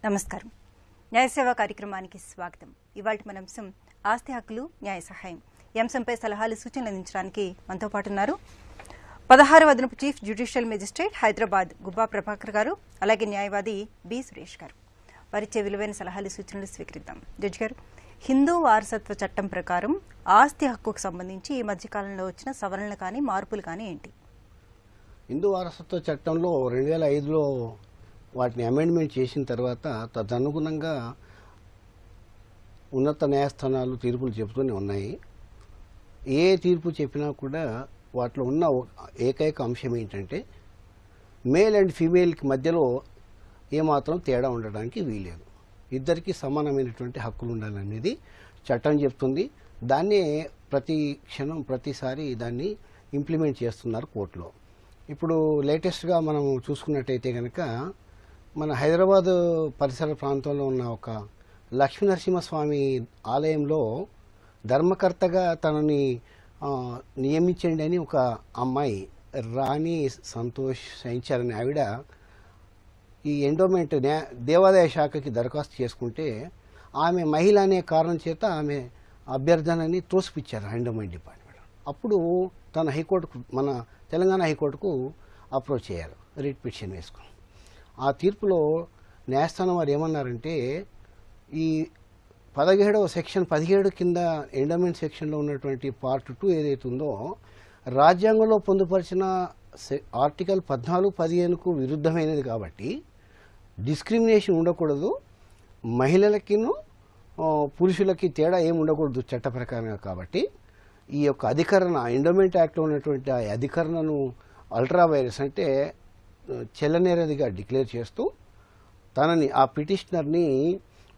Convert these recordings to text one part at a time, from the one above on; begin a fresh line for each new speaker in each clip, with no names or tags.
నమస్కారం. న్యాయ సేవా కార్యక్రమానికి స్వాగతం. ఇవాళ మన అంశం ఆస్తి హక్కులు న్యాయ సహాయం. ఈ అంశంపై సలహాలు సూచనలు అందించడానికి మనతో పాటు ఉన్నారు 16వ అదనపు chief judicial magistrate Hyderabad గుబ్బా Prabhakar గారు, అలాగే న్యాయవాది బి సురేష్ గారు. వారిచ్చే విలువైన సలహాలు సూచనలు స్వీకరిద్దాం. జడ్జి గారు, హిందూ వారసత్వ చట్టం ప్రకారం ఆస్తి హక్కుకు సంబంధించి ఈ మధ్యకాలంలో వచ్చిన సవరణలు కానీ మార్పులు కానీ ఏంటి?
హిందూ వారసత్వ చట్టంలో 2005లో వాటిని అమెండ్మెంట్ చేసిన తర్వాత తదనుగుణంగా ఉన్నత న్యాయస్థానాలు తీర్పులు చెబుతూనే ఉన్నాయి. ఏ తీర్పు చెప్పినా కూడా వాటిలో ఉన్న ఏకైక అంశం ఏంటంటే మేల్ అండ్ ఫీమేల్కి మధ్యలో ఏమాత్రం తేడా ఉండడానికి వీలేదు. ఇద్దరికీ సమానమైనటువంటి హక్కులు ఉండాలనేది చట్టం చెప్తుంది. దాన్నే ప్రతి క్షణం ప్రతిసారి దాన్ని ఇంప్లిమెంట్ చేస్తున్నారు కోర్టులో. ఇప్పుడు లేటెస్ట్గా మనం చూసుకున్నట్టయితే కనుక మన హైదరాబాద్ పరిసర ప్రాంతంలో ఉన్న ఒక లక్ష్మీనరసింహస్వామి ఆలయంలో ధర్మకర్తగా తనని నియమించండి అని ఒక అమ్మాయి రాణి సంతోష్ సైంచర్ అనే ఆవిడ ఈ ఎండోమెంట్ దేవాదాయ శాఖకి దరఖాస్తు చేసుకుంటే ఆమె మహిళ అనే కారణం చేత ఆమె అభ్యర్థనని తోసిపిచ్చారు ఎండోమెంట్ డిపార్ట్మెంట్. అప్పుడు తన హైకోర్టుకు, మన తెలంగాణ హైకోర్టుకు అప్రోచ్ అయ్యారు రిట్ పిటిషన్ వేసుకుని. ఆ తీర్పులో న్యాయస్థానం వారు ఏమన్నారంటే ఈ 17వ సెక్షన్ 17 కింద ఎండోమెంట్ సెక్షన్లో ఉన్నటువంటి పార్ట్ 2 ఏదైతే ఉందో రాజ్యాంగంలో పొందుపరిచిన ఆర్టికల్ 14, 15కు విరుద్ధమైనది కాబట్టి డిస్క్రిమినేషన్ ఉండకూడదు, మహిళలకిను పురుషులకి తేడా ఏమి ఉండకూడదు చట్ట ప్రకారంగా. కాబట్టి ఈ యొక్క అధికరణ ఎండోమెంట్ యాక్ట్లో ఉన్నటువంటి ఆ అధికరణను అల్ట్రా వైరస్ అంటే చెల్లనేరదిగా డిక్లేర్ చేస్తూ తనని ఆ పిటిషనర్ని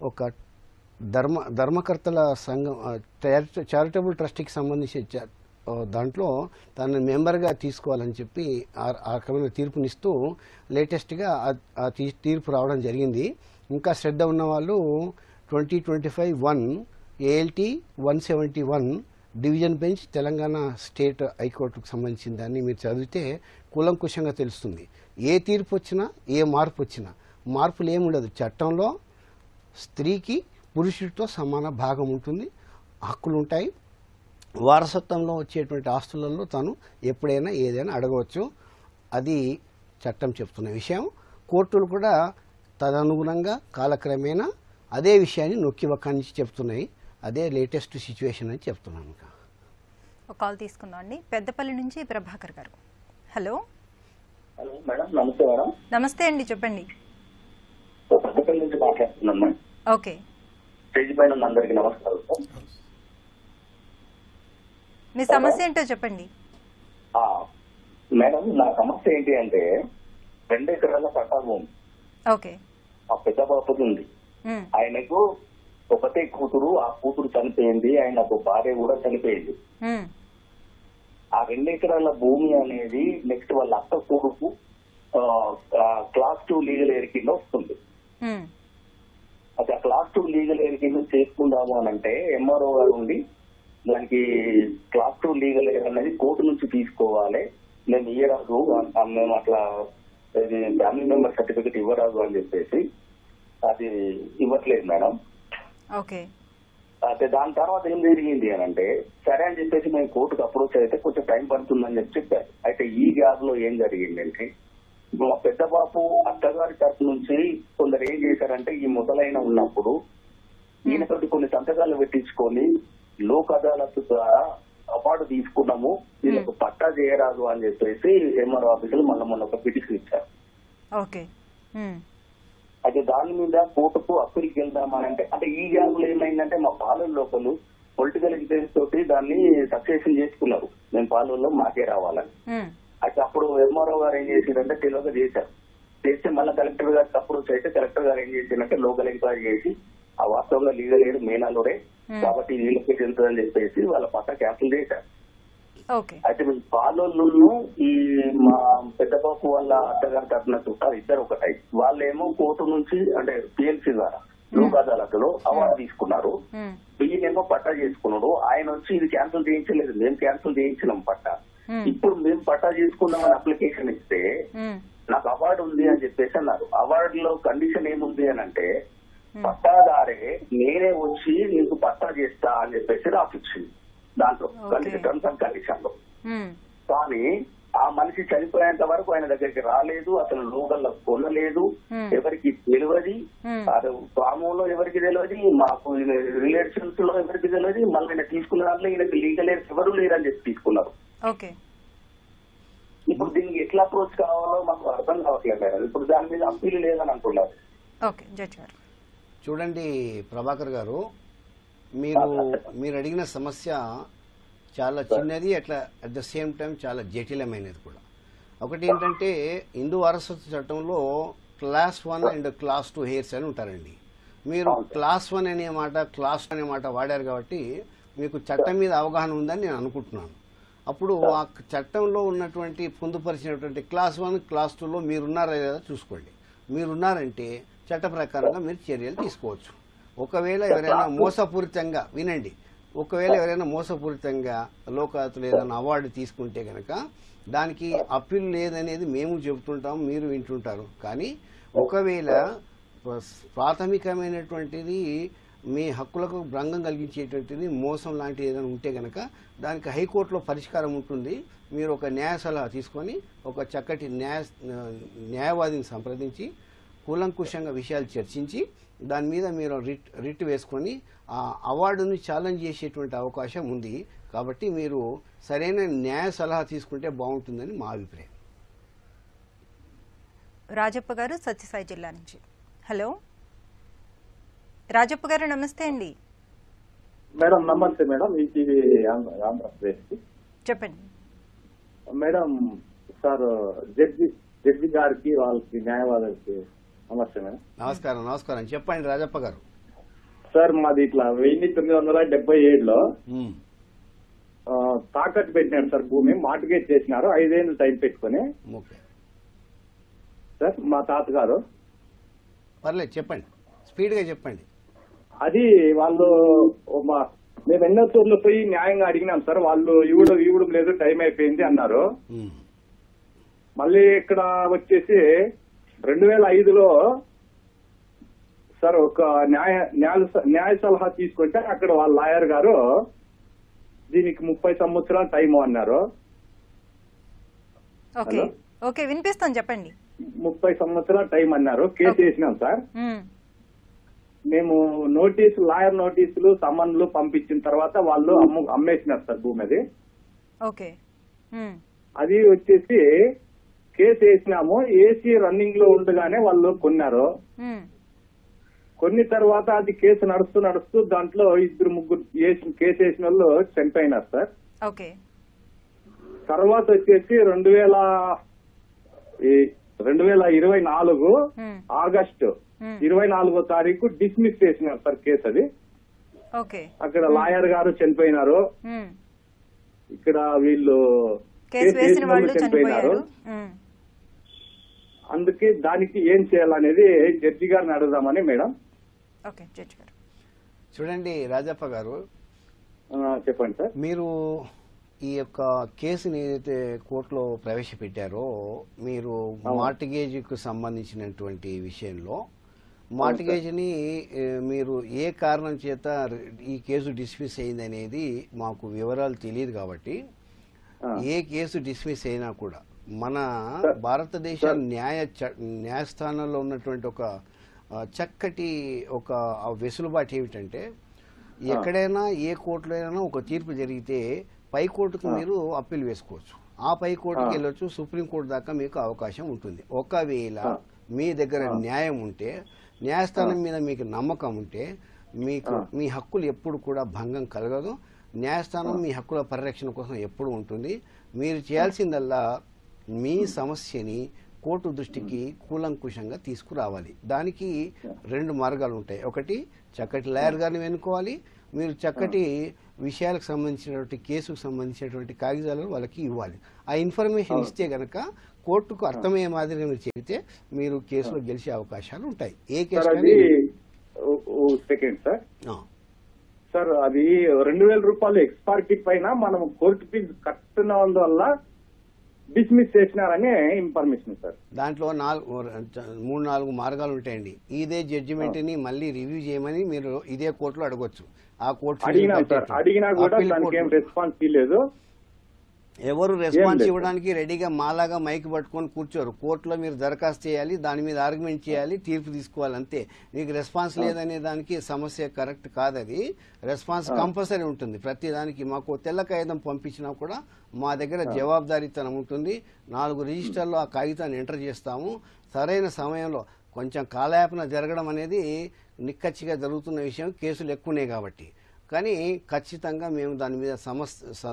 ఒక ధర్మకర్తల సంఘం చారిటబుల్ ట్రస్టీకి సంబంధించి దాంట్లో తనని మెంబర్గా తీసుకోవాలని చెప్పి ఆ రకమైన తీర్పునిస్తూ లేటెస్ట్గా ఆ తీర్పు రావడం జరిగింది. ఇంకా శ్రద్ధ ఉన్న వాళ్ళు 2025-1 ALT 171 division bench Telangana state హైకోర్టుకు సంబంధించిన దాన్ని మీరు చదివితే కూలంకుషంగా తెలుస్తుంది. ఏ తీర్పు వచ్చినా, ఏ మార్పు వచ్చినా, మార్పులు ఏముండదు. చట్టంలో స్త్రీకి పురుషుడితో సమాన భాగం ఉంటుంది, హక్కులు ఉంటాయి. వారసత్వంలో వచ్చేటువంటి ఆస్తులలో తను ఎప్పుడైనా ఏదైనా అడగవచ్చు. అది చట్టం చెప్తున్న విషయం. కోర్టులు కూడా తదనుగుణంగా కాలక్రమేణా అదే విషయాన్ని నొక్కి వక్కానించి చెప్తున్నాయి. అదే లేటెస్ట్ సిచ్యువేషన్ అని చెప్తున్నాను.
ఒక కాల్ తీసుకుందాం అండి. పెద్దపల్లి నుంచి ప్రభాకర్ గారు. హలో.
హలో మేడం, నమస్తే మేడం.
నమస్తే అండి, చెప్పండి.
పెద్దపల్లి నుంచి మాట్లాడుతున్నాను మేడం.
ఓకే.
స్టేజ్ పైన ఉన్న అందరికీ నమస్కారం సార్.
మీ సమస్య ఏంటో చెప్పండి.
మేడం, నా సమస్య ఏంటి అంటే 2 ఎకరాల పట్టా భూమి
ఓకే
ఆ పెద్ద బాపుది ఉంది. ఆయనకు ఒకటే కూతురు, ఆ కూతురు చనిపోయింది, ఆయనకు భార్య కూడా చనిపోయింది. ఆ 2 ఎకరాల భూమి అనేది నెక్స్ట్ వాళ్ళ అక్క కొడుకు క్లాస్ 2 లీగల్ ఎయిర్ కింద వస్తుంది. అది ఆ క్లాస్ 2 లీగల్ ఎయిర్ కింద చేసుకుందాము అని అంటే ఎంఆర్ఓ గారు ఉండి దానికి క్లాస్ 2 లీగల్ ఎయిర్ అనేది కోర్టు నుంచి తీసుకోవాలి, నేను ఇయ్యరాదు, మేము అట్లా ఫ్యామిలీ మెంబర్ సర్టిఫికెట్ ఇవ్వరాదు అని చెప్పేసి అది ఇవ్వట్లేదు మేడం.
ఓకే.
అయితే దాని తర్వాత ఏం జరిగింది అని అంటే సరే అని చెప్పేసి మేము కోర్టుకు అప్రోచ్ అయితే కొంచెం టైం పడుతుందని చెప్పారు. అయితే ఈ గ్యాప్ లో ఏం జరిగిందంటే మా పెద్ద బాపు అత్తగారి తరఫు నుంచి కొందరు ఏం చేశారంటే ఈ ముసలైన ఉన్నప్పుడు ఈయనతోటి కొన్ని సంతకాలు పెట్టించుకొని లోక్ అదాలత్ ద్వారా అవార్డు తీసుకున్నాము, వీళ్ళకు పట్టా చేయరాదు అని చెప్పేసి ఎంఆర్ఓ ఆఫీసులు మొన్న ఒక పిటిషన్ ఇచ్చారు.
ఓకే.
అయితే దాని మీద కోర్టుకు అప్పీల్కి వెళ్దామని అంటే ఈ గ్యాప్ లో ఏమైందంటే మా పాలన లోపలు పొలిటికల్ ఇంట్రెస్ట్ తోటి దాన్ని సక్సెషన్ చేసుకున్నారు, మేము పాలనలో మాకే రావాలని. అయితే అప్పుడు ఎంఆర్ఓ గారు ఏం చేసిందంటే తెలియక చేస్తే మళ్ళీ కలెక్టర్ గారికి అప్రోచ్ అయితే కలెక్టర్ గారు ఏం చేసిందంటే లోకల్ ఎంక్వైరీ చేసి ఆ వాస్తవంగా లీగల్ ఎయిడ్ మేనాలోడే కాబట్టి వీళ్ళకి వెళ్తుందని చెప్పేసి వాళ్ళ పట్టా క్యాన్సిల్ చేశారు. అయితే మీ పాలోళ్ళు ఈ మా పెద్ద బాపు వాళ్ళ అత్తగారి తరఫున చుట్టాలు ఇద్దరు ఒకటై వాళ్ళేమో కోర్టు నుంచి అంటే పిఎల్సీ ద్వారా లోక్ అదాలత్ లో అవార్డు తీసుకున్నారు, ఈయనేమో పట్టా చేసుకున్నాడు. ఆయన వచ్చి ఇది క్యాన్సిల్ చేయించలేదు, మేము క్యాన్సిల్ చేయించినాం పట్టా. ఇప్పుడు మేము పట్టా చేసుకున్నామని అప్లికేషన్ ఇస్తే నాకు అవార్డు ఉంది అని చెప్పేసి అన్నారు. అవార్డులో కండిషన్ ఏముంది అని అంటే పట్టాదారే నేనే వచ్చి నీకు పట్టా చేస్తా అని చెప్పేసి రాసిచ్చింది దాంట్లో టర్మ్స్ అండ్ కండిషన్ లో. కానీ ఆ మనిషి చనిపోయేంత వరకు ఆయన దగ్గరికి రాలేదు, అసలు లోకల్లో కొనలేదు, ఎవరికి తెలియదు, గ్రామంలో ఎవరికి తెలియదు, మాకు రిలేషన్స్ లో ఎవరికి తెలియదు. మళ్ళీ ఆయన తీసుకున్న దాంట్లో ఈయనకి లీగల్ ఎయిడ్స్ ఎవరు లేరని చెప్పి తీసుకున్నారు. ఇప్పుడు దీనికి ఎట్లా అప్రోచ్ కావాలో మాకు అర్థం కావట్లేదు మేడం. ఇప్పుడు దాని మీద అప్పీల్ లేదని అంటున్నారు.
చూడండి ప్రభాకర్ గారు, మీరు అడిగిన సమస్య చాలా చిన్నది, అట్లా అట్ ద సేమ్ టైం చాలా జటిలమైనది కూడా. ఒకటి ఏంటంటే హిందూ వారసత్వ చట్టంలో క్లాస్ 1 అండ్ క్లాస్ 2 హెయిర్స్ అని ఉంటారండి. మీరు క్లాస్ 1 అనే మాట, క్లాస్ 2 అనే మాట వాడారు కాబట్టి మీకు చట్టం మీద అవగాహన ఉందని నేను అనుకుంటున్నాను. అప్పుడు ఆ చట్టంలో ఉన్నటువంటి పొందుపరిచినటువంటి క్లాస్ 1, క్లాస్ 2లో మీరున్నారా లేదా చూసుకోండి. మీరున్నారంటే చట్ట ప్రకారంగా మీరు చర్యలు తీసుకోవచ్చు. ఒకవేళ ఎవరైనా మోసపూరితంగా వినండి, ఒకవేళ ఎవరైనా మోసపూరితంగా లోకాయతులు ఏదైనా అవార్డు తీసుకుంటే కనుక దానికి అప్పీల్ లేదనేది మేము చెబుతుంటాం, మీరు వింటుంటారు. కానీ ఒకవేళ ప్రాథమికమైనటువంటిది మీ హక్కులకు భంగం కలిగించేటువంటిది మోసం లాంటిది ఏదైనా ఉంటే కనుక దానికి హైకోర్టులో పరిష్కారం ఉంటుంది. మీరు ఒక న్యాయ సలహా తీసుకొని ఒక చక్కటి న్యాయవాదిని సంప్రదించి కూలంకుషంగా విషయాలు చర్చించి దాని మీద మీరు రిట్ వేసుకొని ఆ అవార్డుని ఛాలెంజ్ చేసేటువంటి అవకాశం ఉంది. కాబట్టి మీరు సరైన న్యాయ సలహా తీసుకుంటే బాగుంటుందని మా అభిప్రాయం.
రాజప్ప గారు సత్యసాయి జిల్లా నుంచి. హలో రాజప్ప గారు, నమస్తే అండి.
మేడం నమస్తే మేడం. ఇది ఆంధ్రప్రదేశ్
చెప్పండి
మేడం. సార్ జడ్జి గారికి వాళ్ళకి న్యాయవాదులకి నమస్తే మేడం.
నమస్కారం. నమస్కారం, చెప్పండి రాజప్ప గారు.
సార్ మాది ఇట్లా 1977లో తాకట్టు పెట్టినాడు సార్, భూమి మార్టిగేజ్ చేసినారు 5 ఏళ్ళు టైం పెట్టుకుని. సార్ మా తాతగారు.
పర్లేదు చెప్పండి, స్పీడ్ గా చెప్పండి.
అది వాళ్ళు మేము ఎన్నో తూర్లు పోయి న్యాయంగా అడిగినాం సార్. వాళ్ళు ఇవ్వడం లేదు, టైం అయిపోయింది అన్నారు. మళ్ళీ ఇక్కడ వచ్చేసి 2005లో సార్ ఒక న్యాయ సలహా తీసుకుంటే అక్కడ వాళ్ళ లాయర్ గారు దీనికి 30 సంవత్సరాలు టైం అన్నారు.
వినిపిస్తాను చెప్పండి.
30 సంవత్సరాలు టైం అన్నారు. కేసు వేసినాం సార్. మేము లాయర్ నోటీసులు సమన్లు పంపించిన తర్వాత వాళ్ళు అమ్మేసినారు సార్ భూమి. అది అది వచ్చేసి కేసు వేసినాము. ఏసీ రన్నింగ్ లో ఉండగానే వాళ్ళు కొన్నారు. కొన్ని తర్వాత అది కేసు నడుస్తూ దాంట్లో 2-3 కేసు వేసిన వాళ్ళు చనిపోయినారు సార్. తర్వాత వచ్చేసి 2024 ఆగస్టు 24వ తారీఖు డిస్మిస్ చేసినారు సార్ కేసు. అది అక్కడ లాయర్ గారు చనిపోయినారు, ఇక్కడ వీళ్ళు కేసు వేసిన వాళ్ళు చనిపోయినారు. అందుకే దానికి ఏం చేయాలనేది జడ్జి గారిని అడుగుదామని మేడం.
చూడండి రాజప్ప గారు,
చెప్పండి సార్.
మీరు ఈ యొక్క కేసుని ఏదైతే కోర్టులో ప్రవేశపెట్టారో, మీరు మార్టిగేజ్ కు సంబంధించినటువంటి విషయంలో మార్టిగేజ్ని మీరు ఏ కారణం చేత ఈ కేసు డిస్మిస్ అయింది అనేది మాకు వివరాలు తెలియదు. కాబట్టి ఏ కేసు డిస్మిస్ అయినా కూడా మన భారతదేశ న్యాయస్థానంలో ఉన్నటువంటి ఒక చక్కటి ఒక వెసులుబాటు ఏమిటంటే, ఎక్కడైనా ఏ కోర్టులో అయినా ఒక తీర్పు జరిగితే పై కోర్టుకు మీరు అప్పీల్ వేసుకోవచ్చు. ఆ పై కోర్టుకి వెళ్ళొచ్చు, సుప్రీంకోర్టు దాకా మీకు అవకాశం ఉంటుంది. ఒకవేళ మీ దగ్గర న్యాయం ఉంటే, న్యాయస్థానం మీద మీకు నమ్మకం ఉంటే, మీకు మీ హక్కులు ఎప్పుడు కూడా భంగం కలగదు. న్యాయస్థానం మీ హక్కుల పరిరక్షణ కోసం ఎప్పుడు ఉంటుంది. మీరు చేయాల్సిందల్లా మీ సమస్యని కోర్టు దృష్టికి కూలంకుషంగా తీసుకురావాలి. దానికి 2 మార్గాలు ఉంటాయి. ఒకటి, చక్కటి లాయర్ గారిని వెనుకోవాలి. మీరు చక్కటి విషయాలకు సంబంధించినటువంటి కేసుకు సంబంధించినటువంటి కాగితాలను వాళ్ళకి ఇవ్వాలి. ఆ ఇన్ఫర్మేషన్ ఇస్తే గనక కోర్టుకు అర్థమయ్యే మాదిరిగా మీరు చెబితే మీరు కేసులో గెలిచే అవకాశాలు ఉంటాయి. ఏ కేసు
సెకండ్ సార్, అది 2000 రూపాయలు ఎక్స్పార్టీ పైన మనం కోర్టు ఫీజు కట్టిన వల్ల డిస్మిస్ చేసినారని ఇన్ఫర్మేషన్ సార్.
దాంట్లో 3-4 మార్గాలు ఉంటాయండి. ఇదే జడ్జిమెంట్ ని మళ్ళీ రివ్యూ చేయమని మీరు ఇదే కోర్టులో అడగొచ్చు. ఆ కోర్టు
అడిగినా కూడా దానికి ఏం రెస్పాన్స్ ఇవ్వలేదు.
ఎవరు రెస్పాన్స్ ఇవ్వడానికి రెడీగా మాలాగా మైక్ పట్టుకొని కూర్చోరు. కోర్టులో మీరు దరఖాస్తు చేయాలి, దాని మీద ఆర్గ్యుమెంట్ చేయాలి, తీర్పు తీసుకోవాలి, అంతే. మీకు రెస్పాన్స్ లేదనే దానికి సమస్య కరెక్ట్ కాదు. అది రెస్పాన్స్ కంపల్సరీ ఉంటుంది ప్రతి దానికి. మాకు తెల్ల కాగితం పంపించినా కూడా మా దగ్గర జవాబుదారీతనం ఉంటుంది. 4 రిజిస్టర్లో ఆ కాగితాన్ని ఎంటర్ చేస్తాము. సరైన సమయంలో కొంచెం కాలయాపన జరగడం అనేది నిక్కచ్చిగా జరుగుతున్న విషయం, కేసులు ఎక్కువనే కాబట్టి. కానీ ఖచ్చితంగా మేము దాని మీద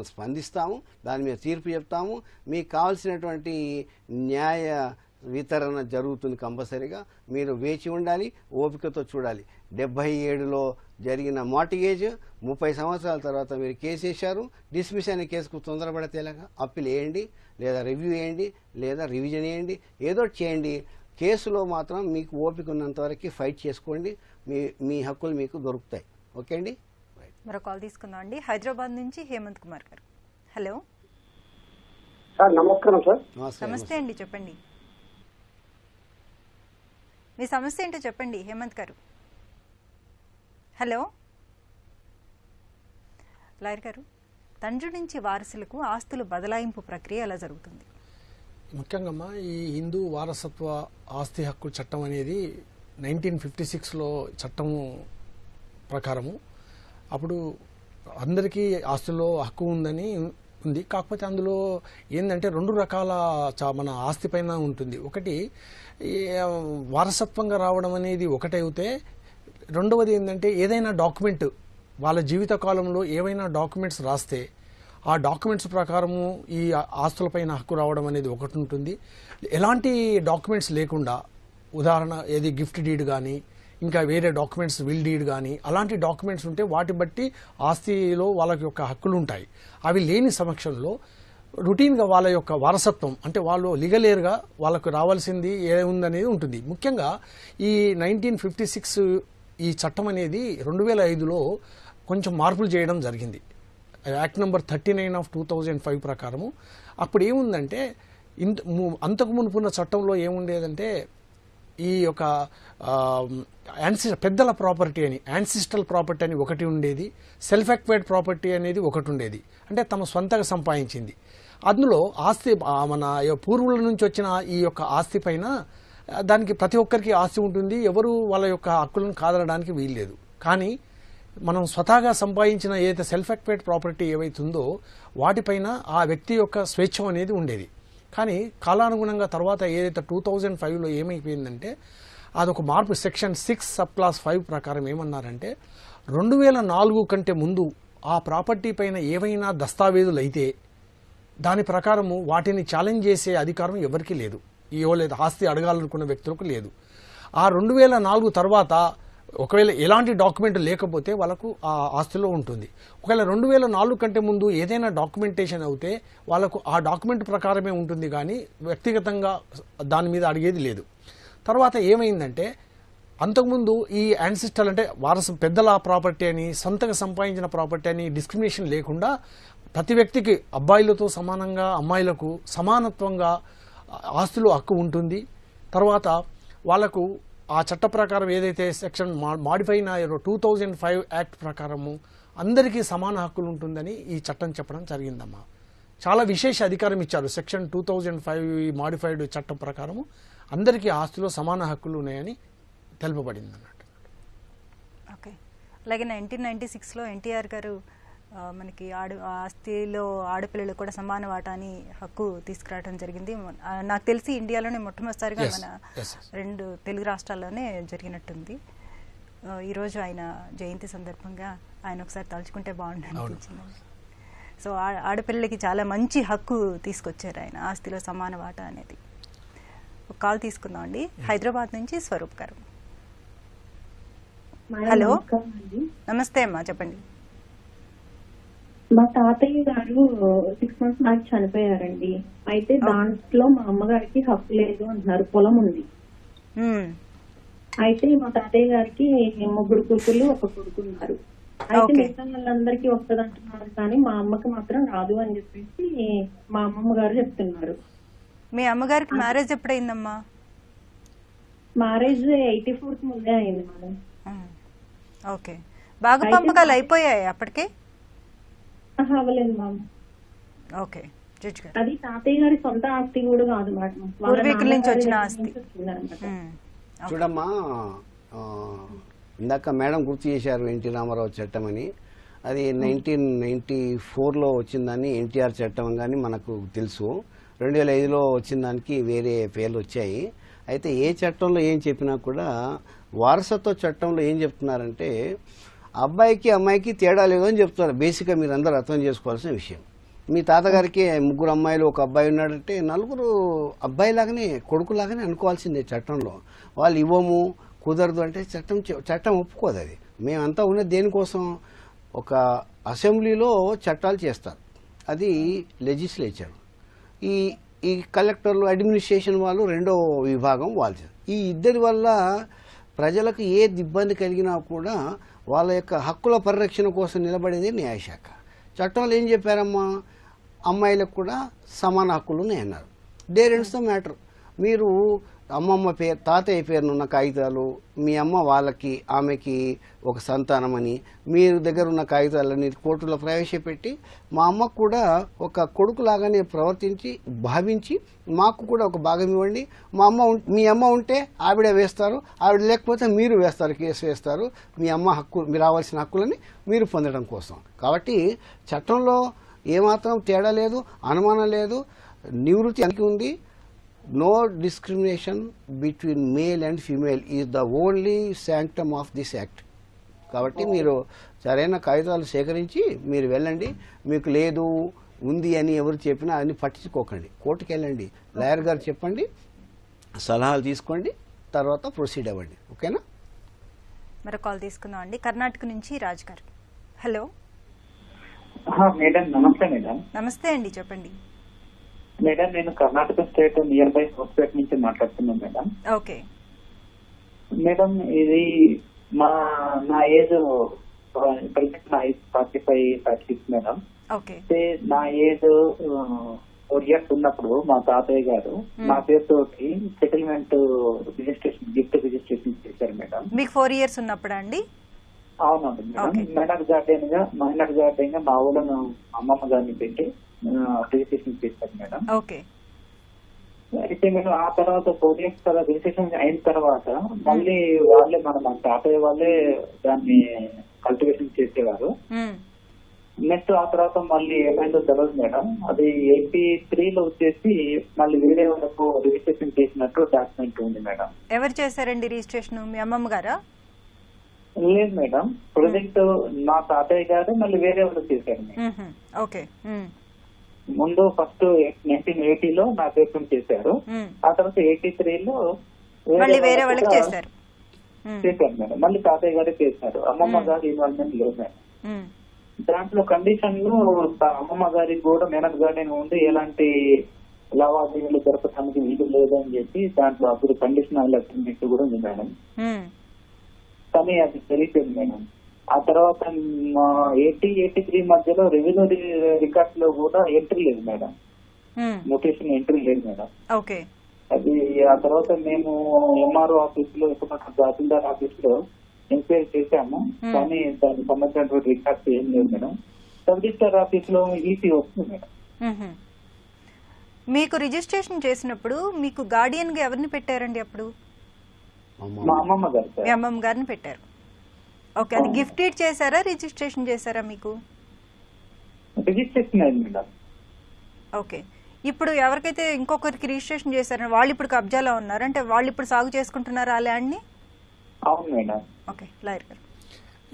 స్పందిస్తాము, దాని మీద తీర్పు చెప్తాము. మీకు కావాల్సినటువంటి న్యాయ వితరణ జరుగుతుంది కంపల్సరీగా. మీరు వేచి ఉండాలి, ఓపికతో చూడాలి. 77లో జరిగిన మార్టిగేజ్ 30 సంవత్సరాల తర్వాత మీరు కేసు వేశారు. డిస్మిస్ అనే కేసుకు తొందరపడితే ఎలాగా? అప్పీల్ వేయండి, లేదా రివ్యూ వేయండి, లేదా రివిజన్ వేయండి, ఏదో చేయండి. కేసులో మాత్రం మీకు ఓపిక ఉన్నంత వరకు ఫైట్ చేసుకోండి. మీ హక్కులు మీకు దొరుకుతాయి. ఓకే అండి.
మరో కాల్ తీసుకుందాం అండి. హైదరాబాద్ నుంచి హేమంత్ కుమార్ గారు. హలో
సార్, నమస్కారం సార్.
నమస్తే అండి, చెప్పండి మీ సమస్య ఏంటో చెప్పండి హేమంత్ గారు. హలో లాయర్ గారు, తండ్రి నుంచి వారసులకు ఆస్తులు బదలాయింపు ప్రక్రియ ఎలా జరుగుతుంది?
ముఖ్యంగా ఈ హిందూ వారసత్వ ఆస్తి హక్కు చట్టం అనేది 1956లో చట్టము ప్రకారము అప్పుడు అందరికీ ఆస్తుల్లో హక్కు ఉందని ఉంది. కాకపోతే అందులో ఏంటంటే 2 రకాల మన ఆస్తి పైన ఉంటుంది. ఒకటి వారసత్వంగా రావడం అనేది ఒకటైతే, రెండవది ఏంటంటే ఏదైనా డాక్యుమెంట్ వాళ్ళ జీవిత కాలంలో ఏవైనా డాక్యుమెంట్స్ రాస్తే ఆ డాక్యుమెంట్స్ ప్రకారము ఈ ఆస్తులపైన హక్కు రావడం అనేది ఒకటి ఉంటుంది. ఎలాంటి డాక్యుమెంట్స్ లేకుండా, ఉదాహరణ ఏది గిఫ్ట్ డీడ్ కానీ ఇంకా వేరే డాక్యుమెంట్స్ విల్ డీడ్ కానీ అలాంటి డాక్యుమెంట్స్ ఉంటే వాటి బట్టి ఆస్తిలో వాళ్ళ యొక్క హక్కులు ఉంటాయి. అవి లేని సమక్షంలో రొటీన్గా వాళ్ళ యొక్క వారసత్వం అంటే వాళ్ళు లీగలేర్గా వాళ్ళకు రావాల్సింది ఏముందనేది ఉంటుంది. ముఖ్యంగా ఈ 1956 ఈ చట్టం అనేది 2005లో కొంచెం మార్పులు చేయడం జరిగింది. యాక్ట్ నెంబర్ 39/2005 ప్రకారము. అప్పుడు ఏముందంటే అంతకు మునుపున్న చట్టంలో ఏముండేదంటే ఈ యొక్క పెద్దల ప్రాపర్టీ అని, యాన్సిస్ట్రల్ ప్రాపర్టీ అని ఒకటి ఉండేది, సెల్ఫ్ ఎక్వైర్డ్ ప్రాపర్టీ అనేది ఒకటి ఉండేది, అంటే తమ స్వంతంగా సంపాదించింది. అందులో ఆస్తి మన పూర్వుల నుంచి వచ్చిన ఈ యొక్క ఆస్తి పైన దానికి ప్రతి ఒక్కరికి ఆస్తి ఉంటుంది, ఎవరు వాళ్ళ యొక్క హక్కులను కాదనడానికి వీల్లేదు. కానీ మనం స్వతహాగా సంపాదించిన ఏదైతే సెల్ఫ్ ఎక్వైర్డ్ ప్రాపర్టీ ఏవైతుందో వాటిపైన ఆ వ్యక్తి యొక్క స్వేచ్ఛ అనేది ఉండేది. కానీ కాలానుగుణంగా తర్వాత ఏదైతే 2005లో ఏమైపోయిందంటే అదొక మార్పు. సెక్షన్ 6(5) ప్రకారం ఏమన్నారంటే 2004 కంటే ముందు ఆ ప్రాపర్టీ పైన ఏవైనా దస్తావేజులు అయితే దాని ప్రకారము వాటిని ఛాలెంజ్ చేసే అధికారం ఎవరికీ లేదు, లేదా ఆస్తి అడగాలనుకున్న వ్యక్తులకు లేదు. ఆ 2004 తర్వాత ఒకవేళ ఎలాంటి డాక్యుమెంట్ లేకపోతే వాళ్ళకు ఆ ఆస్తిలో ఉంటుంది. ఒకవేళ 2004 కంటే ముందు ఏదైనా డాక్యుమెంటేషన్ అయితే వాళ్ళకు ఆ డాక్యుమెంట్ ప్రకారమే ఉంటుంది, కానీ వ్యక్తిగతంగా దాని మీద అడిగేది లేదు. తర్వాత ఏమైందంటే అంతకుముందు ఈ యాన్సిస్ట్రల్ అంటే పెద్దల ప్రాపర్టీ అని, సొంతగా సంపాదించిన ప్రాపర్టీ అని డిస్క్రిమినేషన్ లేకుండా ప్రతి వ్యక్తికి అబ్బాయిలతో సమానంగా అమ్మాయిలకు సమానత్వంగా ఆస్తులు హక్కు ఉంటుంది. తర్వాత వాళ్లకు ఆ చట్ట ప్రకారం ఏదైతే సెక్షన్ మాడిఫై అయిన 2005 యాక్ట్ ప్రకారము అందరికీ సమాన హక్కులు ఉంటుందని ఈ చట్టం చెప్పడం జరిగిందమ్మా. చాలా విశేష అధికారం ఇచ్చారు. సెక్షన్ 2005 మాడిఫైడ్ చట్టం ప్రకారము అందరికీ ఆస్తిలో సమాన హక్కులు ఉన్నాయని తెలుపబడింది అన్నట్టు.
ఓకే. అలాగే 1996లో ఎన్టీఆర్ గారు మనకి ఆస్తిలో ఆడపిల్లలు కూడా సమాన వాటాని హక్కు తీసుకురావడం జరిగింది. నాకు తెలిసి ఇండియాలోనే మొట్టమొదటిసారిగా మన 2 తెలుగు రాష్ట్రాల్లోనే జరిగినట్టుంది. ఈరోజు ఆయన జయంతి సందర్భంగా ఆయన ఒకసారి తలుచుకుంటే బాగుంటుంది అనిపించింది. సో ఆడపిల్లలకి చాలా మంచి హక్కు తీసుకొచ్చారు ఆయన, ఆస్తిలో సమాన వాటా అనేది. ఒక కాల్ తీసుకుందాం అండి. హైదరాబాద్ నుంచి స్వరూప్ గారు. హలో, నమస్తే అమ్మా, చెప్పండి.
మా తాతయ్య గారు 6 months నాకు చనిపోయారండి. అయితే దాంట్లో మా అమ్మగారికి హక్కు లేదు అంటున్నారు. పొలం ఉంది. అయితే మా తాతయ్య గారికి 3 కూతుర్లు 1 కొడుకు ఉన్నారు. అయితే మిగతా వాళ్ళందరికీ వస్తుంది అంటున్నారు కానీ మా అమ్మకి మాత్రం రాదు అని చెప్పేసి మా అమ్మమ్మ గారు చెప్తున్నారు.
మీ అమ్మగారికి మ్యారేజ్ ఎప్పుడైందమ్మా?
మ్యారేజ్ 84 ముందే అయింది మేడం.
ఓకే, బాగా పంపకాలు అయిపోయాయి అప్పటికే?
అవ్వలేదు మ్యామ్.
ఓకే, జడ్జి గారు,
అది తాతయ్య గారి సొంత ఆస్తి కూడా కాదు మేడం,
పూర్వీకుల నుంచి వచ్చిన ఆస్తి.
చూడమ్మా, ఇందాక మేడం గుర్తు చేశారు ఎన్టీ రామారావు చట్టం అని. అది 1994లో వచ్చిందని ఎన్టీఆర్ చట్టం కానీ మనకు తెలుసు. 2005లో వచ్చిన దానికి వేరే పేర్లు వచ్చాయి. అయితే ఏ చట్టంలో ఏం చెప్పినా కూడా వారసత్వ చట్టంలో ఏం చెప్తున్నారంటే అబ్బాయికి అమ్మాయికి తేడా లేదు అని చెప్తున్నారు. బేసిక్గా మీరు అందరూ అర్థం చేసుకోవాల్సిన విషయం. మీ తాతగారికి 3 అమ్మాయిలు 1 అబ్బాయి ఉన్నాడంటే 4 అబ్బాయిలాగానే కొడుకులాగానే అనుకోవాల్సిందే చట్టంలో. వాళ్ళు ఇవ్వము కుదరదు అంటే చట్టం ఒప్పుకోదు. అది మేమంతా ఉన్నది దేనికోసం? ఒక అసెంబ్లీలో చట్టాలు చేస్తారు, అది లెజిస్లేచర్. ఈ కలెక్టర్లు అడ్మినిస్ట్రేషన్ వాళ్ళు 2వ విభాగం వాళ్ళు. ఈ ఇద్దరి వల్ల ప్రజలకు ఏ ఇబ్బంది కలిగినా కూడా వాళ్ళ యొక్క హక్కుల పరిరక్షణ కోసం నిలబడేది న్యాయశాఖ. చట్టంలో ఏం చెప్పారమ్మా? అమ్మాయిలకు కూడా సమాన హక్కులు ఉన్నాయన్నారు. There ends the matter. మీరు అమ్మమ్మ పేరు తాతయ్య పేరునున్న కాగితాలు మీ అమ్మ వాళ్ళకి ఆమెకి ఒక సంతానమని మీరు దగ్గర ఉన్న కాగితాలన్నీ కోర్టులో ప్రవేశపెట్టి మా అమ్మకు కూడా ఒక కొడుకులాగానే ప్రవర్తించి భావించి మాకు కూడా ఒక భాగం ఇవ్వండి. మీ అమ్మ ఉంటే ఆవిడ వేస్తారు, ఆవిడ లేకపోతే మీరు వేస్తారు, కేసు వేస్తారు. మీ అమ్మ హక్కు మీరు రావాల్సిన హక్కులని మీరు పొందడం కోసం. కాబట్టి చట్టంలో ఏమాత్రం తేడా లేదు, అనుమానం లేదు, నివృత్తి అందుకు ఉంది. No discrimination between male and female is the only sanctum of this act. కాబట్టి మీరు సరైన కాగితాలు సేకరించి మీరు వెళ్ళండి. మీకు లేదు ఉంది అని ఎవరు చెప్పినా అన్ని పట్టించుకోకండి. కోర్టుకు వెళ్ళండి, లాయర్ గారు చెప్పండి, సలహాలు తీసుకోండి, తర్వాత ప్రొసీడ్ అవ్వండి. ఓకేనా?
మరో కాల్ తీసుకుందాం అండి. కర్ణాటక నుంచి రాజు గారు. హలో
మేడం, నమస్తే మేడం.
నమస్తే అండి, చెప్పండి
మేడం. నేను Karnataka state near by Hospet నుంచి మాట్లాడుతున్నాను మేడం.
ఓకే
మేడం, ఇది నా ఏజ్ ప్రజెంట్ నా ఏజ్ 45-46 మేడం.
ఓకే.
నా ఏజ్ 4 years ఉన్నప్పుడు మా తాతయ్య గారు నా పేరుతోటి సెటిల్మెంట్ రిజిస్ట్రేషన్, గిఫ్ట్ రిజిస్ట్రేషన్ చేశారు మేడం.
మీకు 4 years ఉన్నప్పుడు అండి?
అవునండి మేడం. మైనర్ గార్డెన్ గా మా ఊళ్ళో అమ్మమ్మ గారిని పెట్టి రిజిస్ట్రేషన్ చేశారు మేడం.
ఓకే.
అయితే మేము ఆ తర్వాత 4 years తర్వాత రిజిస్ట్రేషన్ అయిన తర్వాత మళ్ళీ వాళ్ళే మన తాతయ్య వాళ్ళే దాన్ని కల్టివేషన్ చేసేవారు. నెక్స్ట్ ఆ తర్వాత మళ్ళీ ఏమైందో తెలియదు మేడం. అది 83లో వచ్చేసి మళ్ళీ వేరే వాళ్ళకు రిజిస్ట్రేషన్ చేసినట్టు డాక్యుమెంట్ ఉంది మేడం.
ఎవరు చేశారండి రిజిస్ట్రేషన్? మీ అమ్మమ్మ గారా?
లేదు మేడం, ప్రొజెక్ట్ మా తాతయ్య గారు మళ్ళీ వేరే వాళ్ళు చేశారు.
ఓకే.
ముందు ఫస్ట్ 1980లో నా పేరు చేశారు, ఆ తర్వాత 83లో
వేరే వాళ్ళకి చేశారు
మేడం. మళ్ళీ తాతయ్య గారే చేశారు, అమ్మమ్మ గారు ఇన్వాల్వ్మెంట్ లేదు మేడం. దాంట్లో కండిషన్లు అమ్మమ్మ గారికి కూడా మేనత్ గార్డెన్ ఉండి ఎలాంటి లావాదేవీలు జరపడానికి వీలు లేదని చెప్పి దాంట్లో అప్పుడు కండిషన్ అగ్రిమెంట్ కూడా ఉంది మేడం. కానీ అది జరిగిపోయింది మేడం. ఆ తర్వాత 80-83 మధ్యలో రెవెన్యూ రికార్డ్స్ లో కూడా ఎంట్రీ లేదు మేడం, నోటిఫికేషన్ ఎంట్రీ లేదు మేడం.
ఓకే.
అది ఆ తర్వాత మేము ఎంఆర్ఓ ఆఫీస్ లో, తహసీల్దార్ ఆఫీస్ లో ఎంక్వైరీ చేశాము, కానీ దానికి సంబంధించినటువంటి రికార్డ్స్ ఏం లేదు మేడం. సబ్ రిజిస్టర్ ఆఫీస్ లో ఈసీ వస్తుంది మేడం.
మీకు రిజిస్ట్రేషన్ చేసినప్పుడు మీకు గార్డియన్ గా ఎవరిని పెట్టారండి అప్పుడు?
మా అమ్మమ్మ గారు.
మీ అమ్మమ్మ గారిని పెట్టారు. ఓకే. అది గిఫ్ట్ చేశారా, రిజిస్ట్రేషన్ చేశారా? మీకు
రిజిస్ట్రేషన్ అయింది మేడం.
ఓకే. ఇప్పుడు ఎవరికైతే ఇంకొకరికి రిజిస్ట్రేషన్ చేశారో వాళ్ళు ఇప్పుడు కబ్జాలో ఉన్నారు అంటే వాళ్ళు ఇప్పుడు సాగు చేసుకుంటున్నారా ఆ ల్యాండ్ ని?
అవును మేడం.
ఓకే, లాయర్ గారు.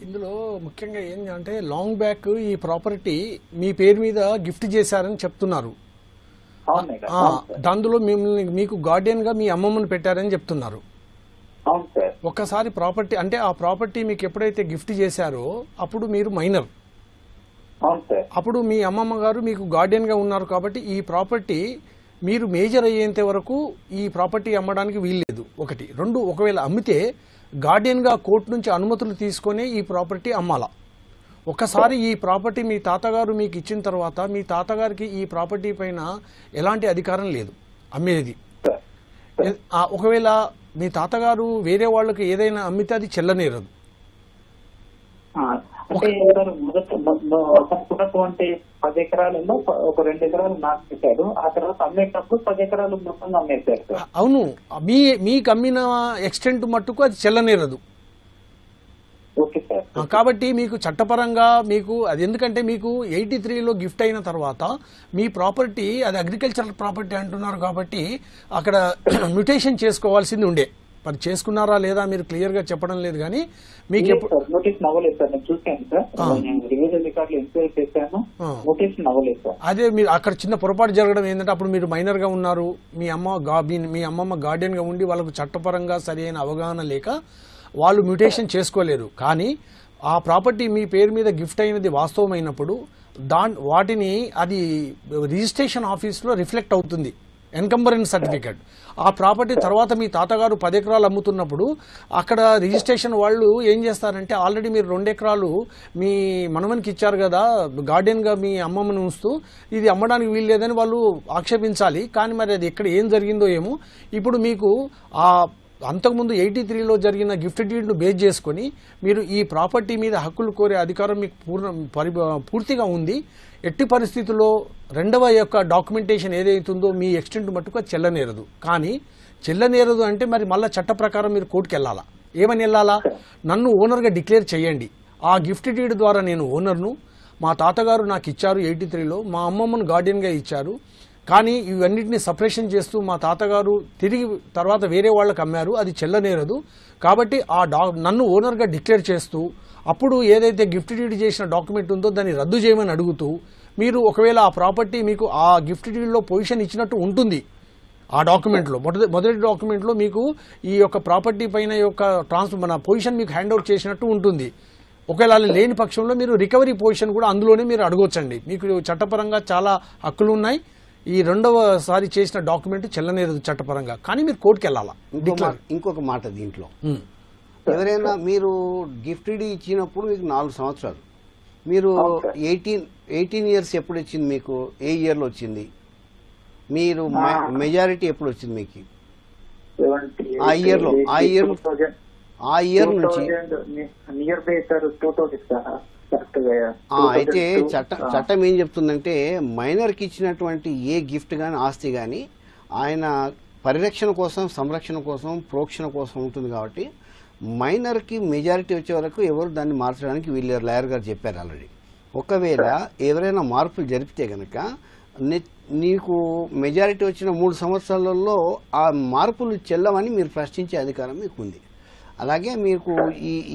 ఇందులో ముఖ్యంగా ఏంటంటే లాంగ్ బ్యాక్ ఈ ప్రాపర్టీ మీ పేరు మీద గిఫ్ట్ చేశారని చెప్తున్నారు. దాంట్లో మీకు గార్డియన్ గా మీ అమ్మమ్మని పెట్టారని చెప్తున్నారు. ఒక్కసారి ప్రాపర్టీ అంటే ఆ ప్రాపర్టీ మీకు ఎప్పుడైతే గిఫ్ట్ చేశారో అప్పుడు మీరు మైనర్, అప్పుడు మీ అమ్మమ్మ గారు మీకు గార్డియన్ గా ఉన్నారు కాబట్టి ఈ ప్రాపర్టీ మీరు మేజర్ అయ్యేంత వరకు ఈ ప్రాపర్టీ అమ్మడానికి వీల్లేదు. 1. 2, ఒకవేళ అమ్మితే గార్డియన్ గా కోర్టు నుంచి అనుమతులు తీసుకొని ఈ ప్రాపర్టీ అమ్మాలా. ఒకసారి ఈ ప్రాపర్టీ మీ తాతగారు మీకు ఇచ్చిన తర్వాత మీ తాతగారికి ఈ ప్రాపర్టీ పైన ఎలాంటి అధికారం లేదు అమ్మేది. ఒకవేళ మీ తాతగారు వేరే వాళ్ళకి ఏదైనా అమ్మితే అది చెల్లనేరదు.
అంటే ఉన్నటువంటి 10 ఎకరాలలో ఒక 2 ఎకరాలు నాకు పెట్టారు. ఆ తర్వాత అమ్మేటప్పుడు 10 ఎకరాలు మొత్తం అమ్మేశారు.
అవును, మీకు అమ్మిన ఎక్స్టెంట్ మట్టుకు అది చెల్లనేరదు. కాబట్టి మీకు చట్టపరంగా మీకు అది ఎందుకంటే మీకు 83లో గిఫ్ట్ అయిన తర్వాత మీ ప్రాపర్టీ అది అగ్రికల్చరల్ ప్రాపర్టీ అంటున్నారు కాబట్టి అక్కడ మ్యూటేషన్ చేసుకోవాల్సింది ఉండే. మరి చేసుకున్నారా లేదా మీరు క్లియర్ గా చెప్పడం లేదు. కానీ మీకు
నోటీస్ నవ్వలేదు సార్, నేను చూసాను సార్, రివిజన్ రికార్డులు ఎంక్వైరీ చేశాను, నోటీస్ నవ్వలేదు సార్.
అదే మీరు అక్కడ చిన్న పొరపాటు జరగడం ఏంటంటే అప్పుడు మీరు మైనర్ గా ఉన్నారు, మీ అమ్మమ్మ గార్డియన్ గా ఉండి వాళ్ళకు చట్టపరంగా సరైన అవగాహన లేక వాళ్ళు మ్యూటేషన్ చేసుకోలేరు. కానీ ఆ ప్రాపర్టీ మీ పేరు మీద గిఫ్ట్ అయినది వాస్తవమైనప్పుడు వాటిని అది రిజిస్ట్రేషన్ ఆఫీస్లో రిఫ్లెక్ట్ అవుతుంది, ఎన్కంబరెన్స్ సర్టిఫికేట్. ఆ ప్రాపర్టీ తర్వాత మీ తాతగారు 10 ఎకరాలు అమ్ముతున్నప్పుడు అక్కడ రిజిస్ట్రేషన్ వాళ్ళు ఏం చేస్తారంటే ఆల్రెడీ మీరు 2 ఎకరాలు మీ మనవనికి ఇచ్చారు కదా గార్డెన్గా మీ అమ్మమ్మని ఉంచుతూ ఇది అమ్మడానికి వీలు లేదని వాళ్ళు ఆక్షేపించాలి. కానీ మరి అది ఎక్కడ ఏం జరిగిందో ఏమో. ఇప్పుడు మీకు ఆ అంతకుముందు 83లో జరిగిన గిఫ్ట్ డీడ్ను బేస్ చేసుకుని మీరు ఈ ప్రాపర్టీ మీద హక్కులు కోరే అధికారం మీకు పూర్తిగా ఉంది. ఎట్టి పరిస్థితుల్లో రెండవ యొక్క డాక్యుమెంటేషన్ ఏదైతుందో మీ ఎక్స్టెంట్ మట్టుకు చెల్లనేరదు. కానీ చెల్లనేరదు అంటే మరి మళ్ళీ చట్ట ప్రకారం మీరు కోర్టుకు వెళ్ళాలా. ఏమని వెళ్ళాలా? నన్ను ఓనర్గా డిక్లేర్ చేయండి, ఆ గిఫ్ట్ డీడ్ ద్వారా నేను ఓనర్ను, మా తాతగారు నాకు ఇచ్చారు 83లో, మా అమ్మమ్మను గార్డియన్గా ఇచ్చారు, కానీ ఇవన్నిటిని సపరేషన్ చేస్తూ మా తాతగారు తిరిగి తర్వాత వేరే వాళ్ళకి అమ్మారు, అది చెల్లనేరదు. కాబట్టి నన్ను ఓనర్గా డిక్లేర్ చేస్తూ అప్పుడు ఏదైతే గిఫ్ట్ డీడ్ చేసిన డాక్యుమెంట్ ఉందో దాన్ని రద్దు చేయమని అడుగుతూ మీరు ఒకవేళ ఆ ప్రాపర్టీ మీకు ఆ గిఫ్ట్ డీడ్లో పొజిషన్ ఇచ్చినట్టు ఉంటుంది. ఆ డాక్యుమెంట్లో మొదటి డాక్యుమెంట్లో మీకు ఈ యొక్క ప్రాపర్టీ పైన యొక్క మన పొజిషన్ మీకు హ్యాండ్ ఓవర్ చేసినట్టు ఉంటుంది. ఒకవేళ లేని పక్షంలో మీరు రికవరీ పొజిషన్ కూడా అందులోనే మీరు అడగొచ్చండి. మీకు చట్టపరంగా చాలా హక్కులు ఉన్నాయి. ఈ రెండవసారి చేసిన డాక్యుమెంట్ చెల్లనేరదు చట్టపరంగా, కానీ మీరు కోర్టుకు వెళ్ళాలా.
ఇంకొక మాట దీంట్లో, ఎవరైనా మీరు గిఫ్ట్ ఇచ్చినప్పుడు మీకు 4 సంవత్సరాలు, మీరు 18 ఇయర్స్ ఎప్పుడు వచ్చింది మీకు? ఏ ఇయర్లో వచ్చింది? మీరు మెజారిటీ ఎప్పుడు వచ్చింది మీకు? ఆ ఇయర్ నుంచి అయితే చట్టం ఏం చెప్తుందంటే మైనర్కి ఇచ్చినటువంటి ఏ గిఫ్ట్ గాని ఆస్తి గాని ఆయన పరిరక్షణ కోసం, సంరక్షణ కోసం, ప్రోక్షణ కోసం ఉంటుంది. కాబట్టి మైనర్కి మెజారిటీ వచ్చే వరకు ఎవరు దాన్ని మార్చడానికి వీళ్ళు లాయర్ గారు చెప్పారు ఆల్రెడీ. ఒకవేళ ఎవరైనా మార్పులు జరిపితే గనక నీకు మెజారిటీ వచ్చిన 3 సంవత్సరాలలో ఆ మార్పులు చెల్లవని మీరు ప్రశ్నించే అధికారం మీకు ఉంది. అలాగే మీకు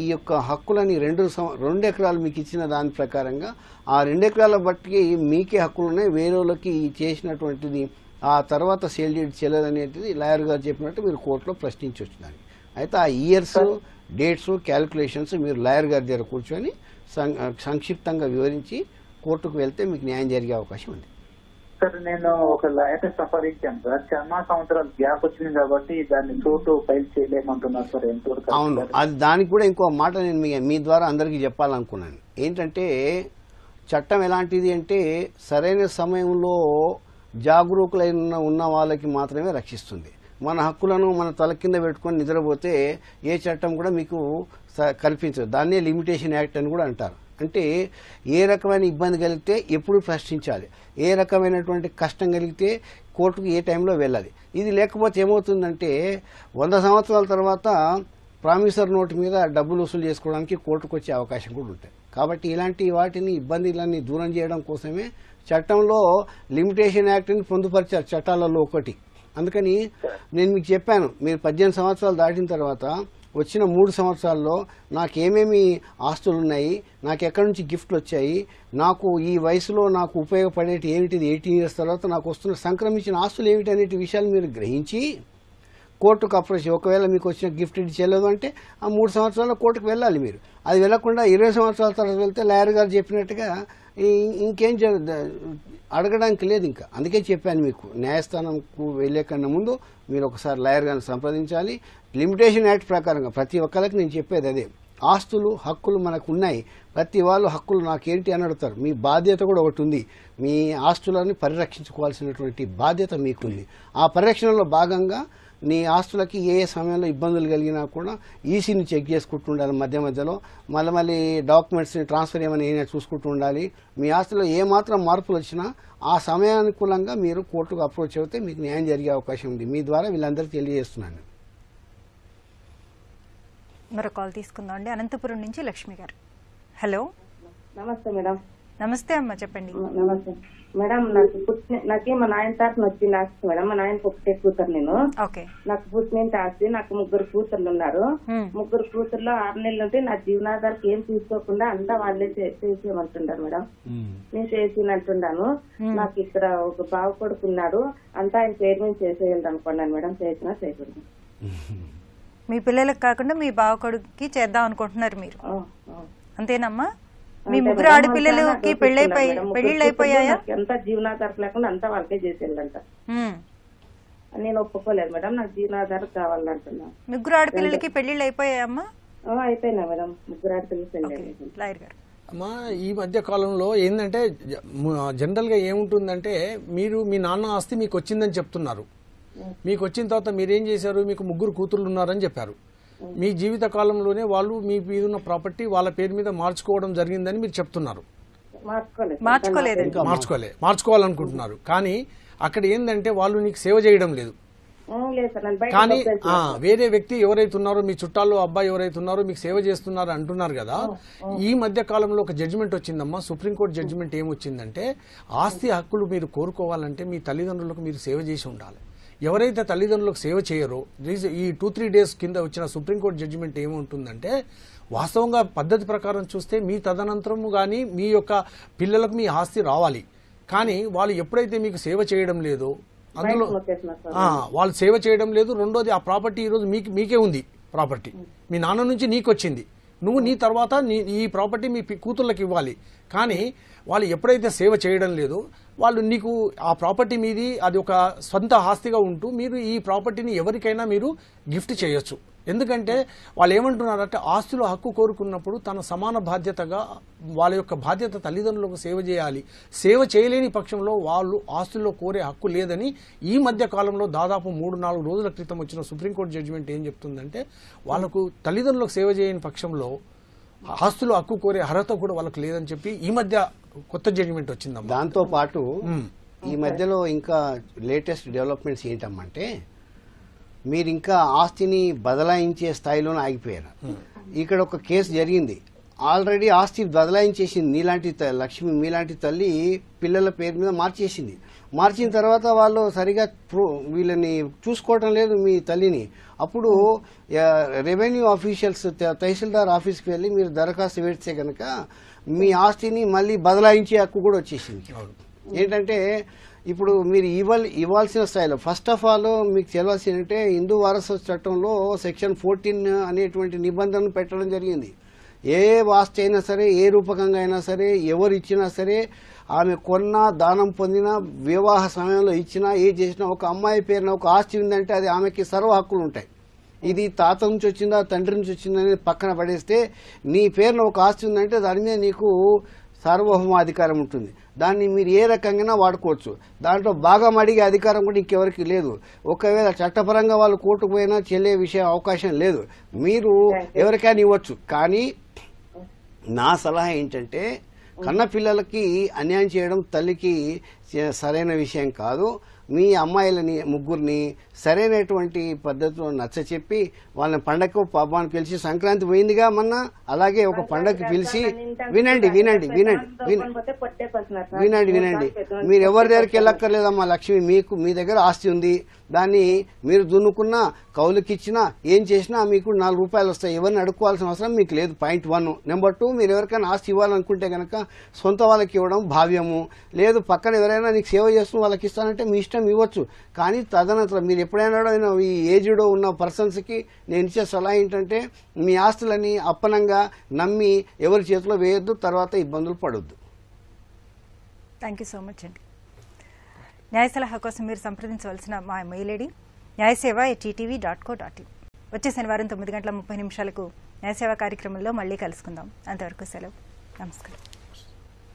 ఈ యొక్క హక్కులని 2 ఎకరాలు మీకు ఇచ్చిన దాని ప్రకారంగా ఆ 2 ఎకరాల బట్టి మీకే హక్కులు ఉన్నాయి, వేరే వాళ్ళకి చేసినటువంటిది ఆ తర్వాత సేల్ డీడ్ చెల్లదనేది లాయర్ గారు చెప్పినట్టు మీరు కోర్టులో ప్రశ్నించవచ్చు దాన్ని. అయితే ఆ ఇయర్స్, డేట్స్, క్యాలిక్యులేషన్స్ మీరు లాయర్ గారి దగ్గర కూర్చొని సంక్షిప్తంగా వివరించి కోర్టుకు వెళ్తే మీకు న్యాయం జరిగే అవకాశం ఉంది.
సార్ నేను ఒక లాయర్ సంపాదించాను సార్, చాలా సంవత్సరాలు గ్యాప్ వచ్చింది కాబట్టి దాన్ని కోర్టు ఫైల్ చేయలేమంటున్నారు సార్. ఎంతవరకు?
అవును, అది దానికి కూడా ఇంకో మాట నేను మీ ద్వారా అందరికీ చెప్పాలనుకున్నాను. ఏంటంటే చట్టం ఎలాంటిది అంటే సరైన సమయంలో జాగరూకులైన ఉన్న వాళ్ళకి మాత్రమే రక్షిస్తుంది. మన హక్కులను మన తల కింద పెట్టుకొని నిద్రపోతే ఏ చట్టం కూడా మీకు కల్పించదు. దాన్నే లిమిటేషన్ యాక్ట్ అని కూడా అంటారు. అంటే ఏ రకమైన ఇబ్బంది కలిగితే ఎప్పుడు ప్రశ్నించాలి, ఏ రకమైనటువంటి కష్టం కలిగితే కోర్టుకు ఏ టైంలో వెళ్ళాలి. ఇది లేకపోతే ఏమవుతుందంటే 100 సంవత్సరాల తర్వాత ప్రామిసర్ నోటు మీద డబ్బులు వసూలు చేసుకోవడానికి కోర్టుకు వచ్చే అవకాశం కూడా ఉంటాయి. కాబట్టి ఇలాంటి వాటిని ఇబ్బందులన్నీ దూరం చేయడం కోసమే చట్టంలో లిమిటేషన్ యాక్ట్ని పొందుపరిచారు చట్టాలలో ఒకటి. అందుకని నేను మీకు చెప్పాను, మీరు 18 సంవత్సరాలు దాటిన తర్వాత వచ్చిన 3 సంవత్సరాల్లో నాకేమేమి ఆస్తులు ఉన్నాయి, నాకు ఎక్కడి నుంచి గిఫ్ట్లు వచ్చాయి, నాకు ఈ వయసులో నాకు ఉపయోగపడేటి ఏమిటిది, 18 ఇయర్స్ తర్వాత నాకు వస్తున్న సంక్రమించిన ఆస్తులు ఏమిటి అనే విషయాలు మీరు గ్రహించి కోర్టుకు అప్రోచ్. ఒకవేళ మీకు వచ్చిన గిఫ్ట్ ఇది చెల్లదు అంటే ఆ 3 సంవత్సరాల్లో కోర్టుకు వెళ్ళాలి. మీరు అది వెళ్లకుండా 20 సంవత్సరాల తర్వాత వెళ్తే లాయర్ గారు చెప్పినట్టుగా ఇంకేం అడగడానికి లేదు ఇంకా. అందుకే చెప్పాను మీకు, న్యాయస్థానంకు వెళ్లే కన్నా ముందు మీరు ఒకసారి లాయర్ గారిని సంప్రదించాలి. లిమిటేషన్ యాక్ట్ ప్రకారంగా ప్రతి ఒక్కరికి నేను చెప్పేది అదే. ఆస్తులు హక్కులు మనకు ఉన్నాయి. ప్రతి వాళ్ళు హక్కులు నాకేంటి అని అడుగుతారు. మీ బాధ్యత కూడా ఒకటి ఉంది. మీ ఆస్తులను పరిరక్షించుకోవాల్సినటువంటి బాధ్యత మీకుంది. ఆ పరిరక్షణలో భాగంగా నీ ఆస్తులకి ఏ సమయంలో ఇబ్బందులు కలిగినా కూడా ఈసీని చెక్ చేసుకుంటూ ఉండాలి. మధ్యలో మళ్ళీ డాక్యుమెంట్స్ని ట్రాన్స్ఫర్ ఏమైనా చూసుకుంటూ ఉండాలి. మీ ఆస్తులో ఏమాత్రం మార్పులు వచ్చినా ఆ సమయానుకూలంగా మీరు కోర్టుకు అప్రోచ్ అవుతే మీకు న్యాయం జరిగే అవకాశం ఉంది. మీ ద్వారా వీళ్ళందరికీ తెలియజేస్తున్నాను.
మరో కాల్ తీసుకుందాం అండి. అనంతపురం నుంచి లక్ష్మి గారు. హలో,
నమస్తే మేడం.
నమస్తే అమ్మా, చెప్పండి.
నమస్తే మేడం. నాకు మా నాయన తరఫున వచ్చింది ఆస్తి మేడం. మా నాయనకు ఒకటే కూతురు నేను. నాకు పుట్టినంత ఆస్తి. నాకు 3 కూతుర్లు ఉన్నారు. 3 కూతుర్లో 6 నెలలు ఉంటే నా జీవనాధారకు ఏం తీసుకోకుండా అంతా వాళ్ళే చేసేయమంటున్నారు మేడం. నేను చేసినట్టున్నాను. నాకు ఇక్కడ ఒక బావ కొడుకున్నాడు. అంతా ఆయన పేరు మీద చేసేయాలి అనుకున్నాను మేడం. చేసినా చేయకూడదు.
మీ పిల్లలకు కాకుండా మీ బావ కొడుకుకి చేద్దాం అనుకుంటున్నారు మీరు, అంతేనమ్మా? మీ 3 ఆడపిల్లలకి పెళ్లిళ్ళు అయిపోయాయా?
ఎంత జీవనాధారం లేకుండా అంతా వాళ్ళకే చేసేయాలంట. నేను ఒప్పుకోలేదు మేడం. నాకు జీవనాధారం కావాలంటున్నా.
3 ఆడపిల్లలకి పెళ్లిళ్ళు అయిపోయాయమ్మా?
అయిపోయినా మేడం. 3 ఆడపిల్లలు.
లాయర్ గారు,
అమ్మా ఈ మధ్య కాలంలో ఏంటంటే జనరల్గా ఏముంటుందంటే మీరు మీ నాన్న ఆస్తి మీకు వచ్చిందని చెప్తున్నారు. మీకు వచ్చిన తర్వాత మీరేం చేశారు? మీకు 3 కూతుర్లు ఉన్నారని చెప్పారు. మీ జీవిత కాలంలోనే వాళ్ళు మీ మీద ఉన్న ప్రాపర్టీ వాళ్ళ పేరు మీద మార్చుకోవడం జరిగిందని మీరు చెప్తున్నారు. మార్చుకోవాలనుకుంటున్నారు. కానీ అక్కడ ఏంటంటే వాళ్ళు నీకు సేవ చేయడం లేదు. కానీ వేరే వ్యక్తి ఎవరైతే ఉన్నారో మీ చుట్టాల్లో అబ్బాయి ఎవరైతే ఉన్నారో మీకు సేవ చేస్తున్నారు అంటున్నారు కదా. ఈ మధ్య కాలంలో ఒక జడ్జిమెంట్ వచ్చిందమ్మా. సుప్రీంకోర్టు జడ్జిమెంట్ ఏమొచ్చిందంటే ఆస్తి హక్కులు మీరు కోరుకోవాలంటే మీ తల్లిదండ్రులకు మీరు సేవ చేసి ఉండాలి. ఎవరైతే తల్లిదండ్రులకు సేవ చేయరో ఈ 2-3 డేస్ కింద వచ్చిన సుప్రీంకోర్టు జడ్జిమెంట్ ఏముంటుందంటే వాస్తవంగా పద్ధతి ప్రకారం చూస్తే మీ తదనంతరము కానీ మీ యొక్క పిల్లలకు మీ ఆస్తి రావాలి. కానీ వాళ్ళు ఎప్పుడైతే మీకు సేవ చేయడం లేదో అందులో వాళ్ళు సేవ చేయడం లేదు. రెండోది ఆ ప్రాపర్టీ ఈరోజు మీకే ఉంది. ప్రాపర్టీ మీ నాన్న నుంచి నీకు వచ్చింది. నువ్వు నీ తర్వాత ఈ ప్రాపర్టీ మీ కూతుళ్ళకి ఇవ్వాలి. కానీ వాళ్ళు ఎప్పుడైతే సేవ చేయడం లేదో వాళ్ళు నీకు ఆ ప్రాపర్టీ మీది అది ఒక సొంత ఆస్తిగా ఉంటూ మీరు ఈ ప్రాపర్టీని ఎవరికైనా మీరు గిఫ్ట్ చేయొచ్చు. ఎందుకంటే వాళ్ళు ఏమంటున్నారంటే ఆస్తులు హక్కు కోరుకున్నప్పుడు తన సమాన బాధ్యతగా వాళ్ళ యొక్క బాధ్యత తల్లిదండ్రులకు సేవ చేయాలి. సేవ చేయలేని పక్షంలో వాళ్ళు ఆస్తుల్లో కోరే హక్కు లేదని ఈ మధ్య కాలంలో దాదాపు 3-4 రోజుల క్రితం వచ్చిన సుప్రీంకోర్టు జడ్జిమెంట్ ఏం చెప్తుందంటే వాళ్ళకు తల్లిదండ్రులకు సేవ చేయని పక్షంలో ఆస్తులు హక్కు కోరే అర్హత కూడా వాళ్ళకి లేదని చెప్పి ఈ మధ్య కొత్త జడ్జిమెంట్ వచ్చింది.
దాంతో పాటు ఈ మధ్యలో ఇంకా లేటెస్ట్ డెవలప్మెంట్స్ ఏంటమ్మంటే మీరు ఇంకా ఆస్తిని బదలాయించే స్థాయిలోనే ఆగిపోయారు. ఇక్కడ ఒక కేసు జరిగింది. ఆల్రెడీ ఆస్తి బదలాయించేసింది. నీలాంటి లక్ష్మి మీలాంటి తల్లి పిల్లల పేరు మీద మార్చేసింది. మార్చిన తర్వాత వాళ్ళు సరిగా వీళ్ళని చూసుకోవటం లేదు మీ తల్లిని. అప్పుడు రెవెన్యూ ఆఫీషియల్స్ తహసీల్దార్ ఆఫీస్కి వెళ్ళి మీరు దరఖాస్తు పెడితే కనుక మీ ఆస్తిని మళ్ళీ బదలాయించే హక్కు కూడా వచ్చేసింది. ఏంటంటే ఇప్పుడు మీరు ఇవ్వాల్సిన స్థాయిలో ఫస్ట్ ఆఫ్ ఆల్ మీకు తెలవాల్సిందంటే హిందూ వారసత్వ చట్టంలో సెక్షన్ 14 అనేటువంటి నిబంధనలు పెట్టడం జరిగింది. ఏ ఆస్తి అయినా సరే ఏ రూపకంగా అయినా సరే ఎవరు ఇచ్చినా సరే ఆమె కొన్నా దానం పొందినా వివాహ సమయంలో ఇచ్చినా ఏ చేసినా ఒక అమ్మాయి పేరున ఒక ఆస్తి ఉందంటే అది ఆమెకి సర్వ హక్కులు ఉంటాయి. ఇది తాత నుంచి వచ్చిందా తండ్రి నుంచి వచ్చిందా అనేది పక్కన పడేస్తే నీ పేరున ఒక ఆస్తి ఉందంటే దాని మీద నీకు సార్వభౌమాధికారం ఉంటుంది. దాన్ని మీరు ఏ రకంగా వాడుకోవచ్చు. దాంట్లో భాగం అడిగే అధికారం కూడా ఇంకెవరికి లేదు. ఒకవేళ చట్టపరంగా వాళ్ళు కోర్టుకు పోయినా చెల్లే విషయం అవకాశం లేదు. మీరు ఎవరికైనా ఇవ్వచ్చు. కానీ నా సలహా ఏంటంటే కన్న పిల్లలకి అన్యాయం చేయడం తల్లికి సరైన విషయం కాదు. మీ అమ్మాయిలని 3 సరైనటువంటి పద్ధతిలో నచ్చచెప్పి వాళ్ళని పండగకు పబ్బాన్ని పిలిచి సంక్రాంతి పోయిందిగా మొన్న అలాగే ఒక పండగకి పిలిచి వినండి మీరు ఎవరి దగ్గరికి వెళ్ళక్కర్లేదమ్మా. లక్ష్మి మీకు మీ దగ్గర ఆస్తి ఉంది. దాన్ని మీరు దున్నుకున్నా కౌలుకిచ్చినా ఏం చేసినా మీకు 4 రూపాయలు వస్తాయి. ఎవరిని అడుక్కోవాల్సిన అవసరం మీకు లేదు. పాయింట్ 1. నెంబర్ 2 మీరు ఎవరికైనా ఆస్తి ఇవ్వాలనుకుంటే కనుక సొంత వాళ్ళకి ఇవ్వడం భావ్యము. లేదు పక్కన ఎవరైనా నీకు సేవ చేస్తూ వాళ్ళకి ఇస్తానంటే మీ ఇష్టం ఇవ్వచ్చు. కానీ తదనంతరం మీరు ఎప్పుడైనా ఈ ఏజ్డ్ ఉన్న పర్సన్స్కి నేను ఇచ్చే సలహా ఏంటంటే మీ ఆస్తులని అప్పనంగా నమ్మి ఎవరి చేతిలో వేయొద్దు. తర్వాత ఇబ్బందులు పడొద్దు.
థ్యాంక్ యూ సో మచ్ అండి. న్యాయ సలహా కోసం మీరు సంప్రదించవలసిన మా మెయిల్ ఐడి న్యాయసేవ@ttv.co.in. వచ్చే శనివారం 9:30 గంటలకు న్యాయసేవ కార్యక్రమంలో మళ్ళీ కలుసుకుందాం. అంతవరకు సెలవు. నమస్కారం.